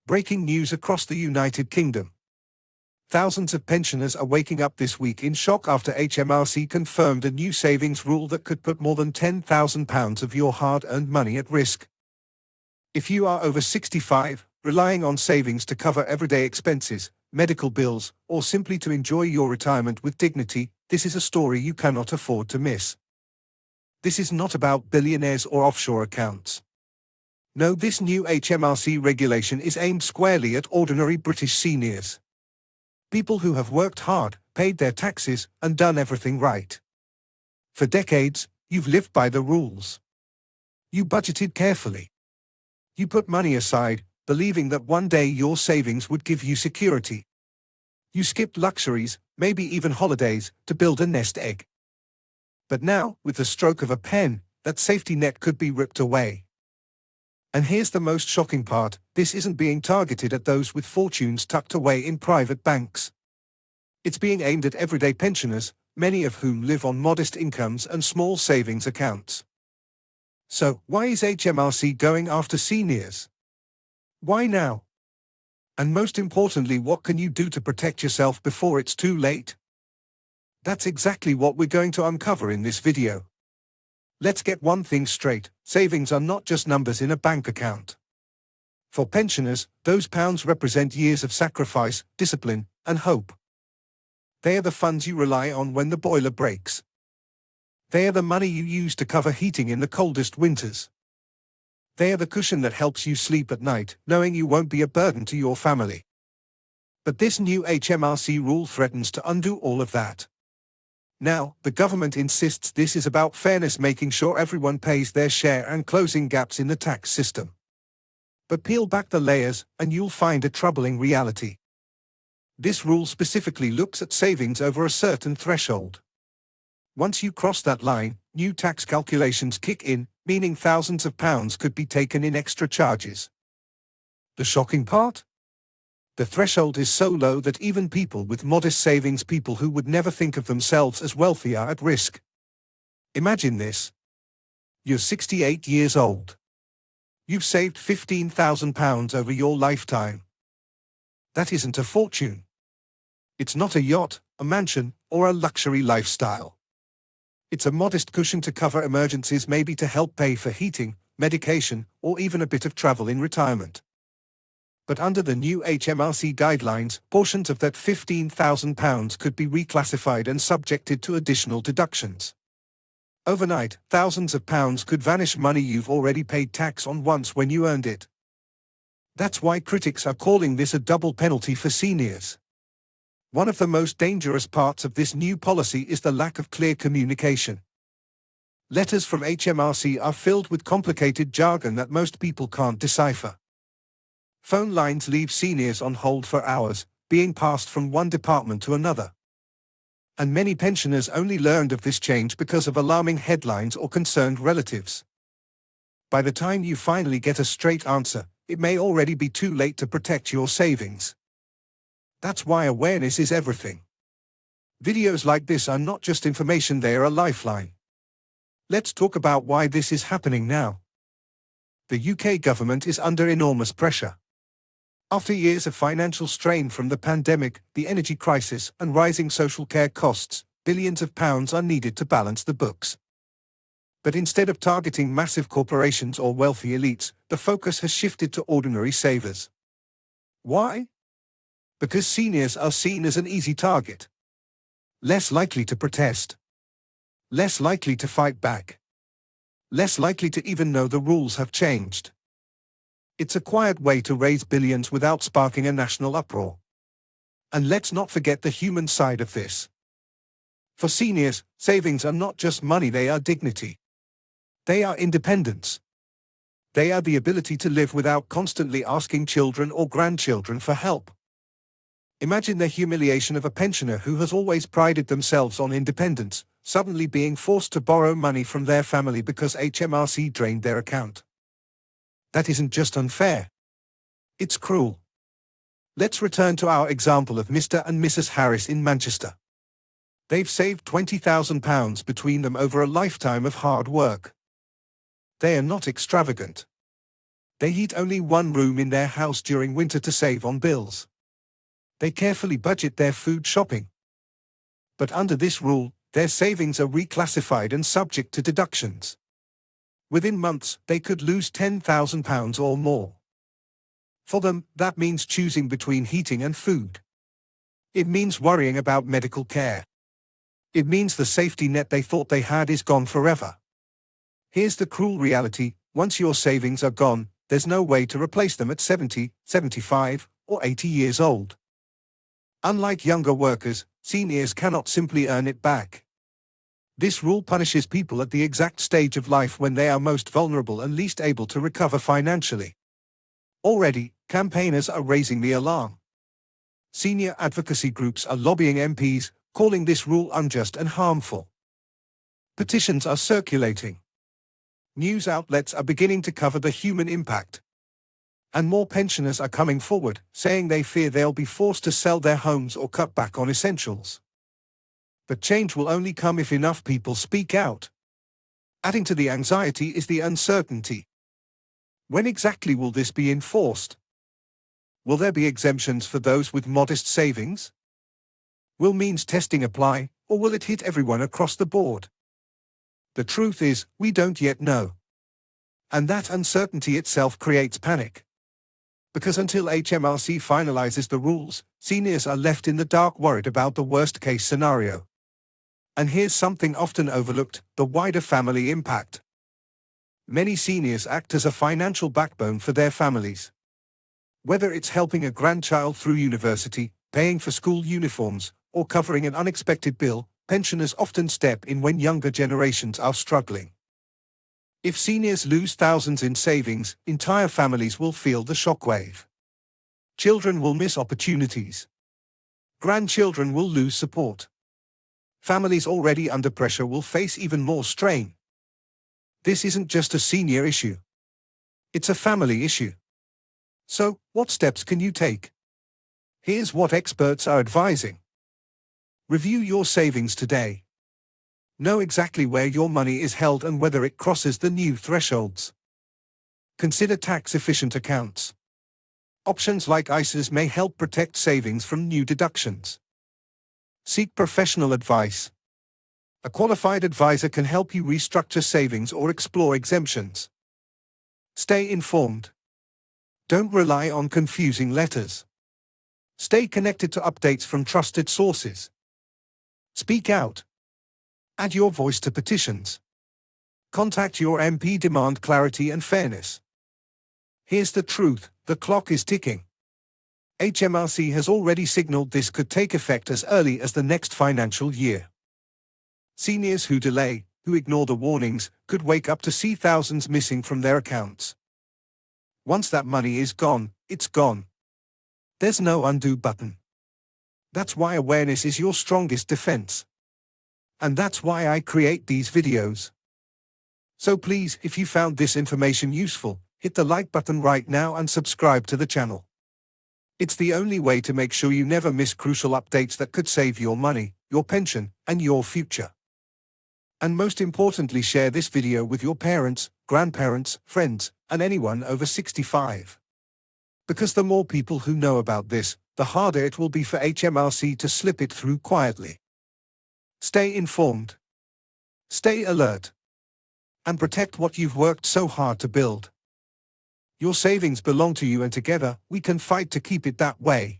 Breaking news across the United Kingdom. Thousands of pensioners are waking up this week in shock after HMRC confirmed a new savings rule that could put more than £10,000 of your hard-earned money at risk. If you are over 65, relying on savings to cover everyday expenses, medical bills, or simply to enjoy your retirement with dignity, this is a story you cannot afford to miss. This is not about billionaires or offshore accounts. No, this new HMRC regulation is aimed squarely at ordinary British seniors. People who have worked hard, paid their taxes, and done everything right. For decades, you've lived by the rules. You budgeted carefully. You put money aside, believing that one day your savings would give you security. You skipped luxuries, maybe even holidays, to build a nest egg. But now, with the stroke of a pen, that safety net could be ripped away. And here's the most shocking part, this isn't being targeted at those with fortunes tucked away in private banks. It's being aimed at everyday pensioners, many of whom live on modest incomes and small savings accounts. So, why is HMRC going after seniors? Why now? And most importantly, what can you do to protect yourself before it's too late? That's exactly what we're going to uncover in this video. Let's get one thing straight, savings are not just numbers in a bank account. For pensioners, those pounds represent years of sacrifice, discipline, and hope. They are the funds you rely on when the boiler breaks. They are the money you use to cover heating in the coldest winters. They are the cushion that helps you sleep at night, knowing you won't be a burden to your family. But this new HMRC rule threatens to undo all of that. Now, the government insists this is about fairness, making sure everyone pays their share and closing gaps in the tax system. But peel back the layers, and you'll find a troubling reality. This rule specifically looks at savings over a certain threshold. Once you cross that line, new tax calculations kick in, meaning thousands of pounds could be taken in extra charges. The shocking part? The threshold is so low that even people with modest savings, people who would never think of themselves as wealthy, are at risk. Imagine this. You're 68 years old. You've saved £15,000 over your lifetime. That isn't a fortune. It's not a yacht, a mansion, or a luxury lifestyle. It's a modest cushion to cover emergencies, maybe to help pay for heating, medication, or even a bit of travel in retirement. But under the new HMRC guidelines, portions of that £15,000 could be reclassified and subjected to additional deductions. Overnight, thousands of pounds could vanish, money you've already paid tax on once when you earned it. That's why critics are calling this a double penalty for seniors. One of the most dangerous parts of this new policy is the lack of clear communication. Letters from HMRC are filled with complicated jargon that most people can't decipher. Phone lines leave seniors on hold for hours, being passed from one department to another. And many pensioners only learned of this change because of alarming headlines or concerned relatives. By the time you finally get a straight answer, it may already be too late to protect your savings. That's why awareness is everything. Videos like this are not just information, they are a lifeline. Let's talk about why this is happening now. The UK government is under enormous pressure. After years of financial strain from the pandemic, the energy crisis, and rising social care costs, billions of pounds are needed to balance the books. But instead of targeting massive corporations or wealthy elites, the focus has shifted to ordinary savers. Why? Because seniors are seen as an easy target. Less likely to protest. Less likely to fight back. Less likely to even know the rules have changed. It's a quiet way to raise billions without sparking a national uproar. And let's not forget the human side of this. For seniors, savings are not just money, they are dignity. They are independence. They are the ability to live without constantly asking children or grandchildren for help. Imagine the humiliation of a pensioner who has always prided themselves on independence, suddenly being forced to borrow money from their family because HMRC drained their account. That isn't just unfair. It's cruel. Let's return to our example of Mr. and Mrs. Harris in Manchester. They've saved £20,000 between them over a lifetime of hard work. They are not extravagant. They heat only one room in their house during winter to save on bills. They carefully budget their food shopping. But under this rule, their savings are reclassified and subject to deductions. Within months, they could lose £10,000 or more. For them, that means choosing between heating and food. It means worrying about medical care. It means the safety net they thought they had is gone forever. Here's the cruel reality: once your savings are gone, there's no way to replace them at 70, 75, or 80 years old. Unlike younger workers, seniors cannot simply earn it back. This rule punishes people at the exact stage of life when they are most vulnerable and least able to recover financially. Already, campaigners are raising the alarm. Senior advocacy groups are lobbying MPs, calling this rule unjust and harmful. Petitions are circulating. News outlets are beginning to cover the human impact. And more pensioners are coming forward, saying they fear they'll be forced to sell their homes or cut back on essentials. But change will only come if enough people speak out. Adding to the anxiety is the uncertainty. When exactly will this be enforced? Will there be exemptions for those with modest savings? Will means testing apply, or will it hit everyone across the board? The truth is, we don't yet know. And that uncertainty itself creates panic. Because until HMRC finalizes the rules, seniors are left in the dark, worried about the worst-case scenario. And here's something often overlooked: the wider family impact. Many seniors act as a financial backbone for their families. Whether it's helping a grandchild through university, paying for school uniforms, or covering an unexpected bill, pensioners often step in when younger generations are struggling. If seniors lose thousands in savings, entire families will feel the shockwave. Children will miss opportunities. Grandchildren will lose support. Families already under pressure will face even more strain. This isn't just a senior issue. It's a family issue. So, what steps can you take? Here's what experts are advising. Review your savings today. Know exactly where your money is held and whether it crosses the new thresholds. Consider tax-efficient accounts. Options like ISAs may help protect savings from new deductions. Seek professional advice. A qualified advisor can help you restructure savings or explore exemptions. Stay informed. Don't rely on confusing letters. Stay connected to updates from trusted sources. Speak out. Add your voice to petitions. Contact your MP, demand clarity and fairness. Here's the truth: the clock is ticking. HMRC has already signaled this could take effect as early as the next financial year. Seniors who delay, who ignore the warnings, could wake up to see thousands missing from their accounts. Once that money is gone, it's gone. There's no undo button. That's why awareness is your strongest defense. And that's why I create these videos. So please, if you found this information useful, hit the like button right now and subscribe to the channel. It's the only way to make sure you never miss crucial updates that could save your money, your pension, and your future. And most importantly, share this video with your parents, grandparents, friends, and anyone over 65. Because the more people who know about this, the harder it will be for HMRC to slip it through quietly. Stay informed. Stay alert. And protect what you've worked so hard to build. Your savings belong to you, and together, we can fight to keep it that way.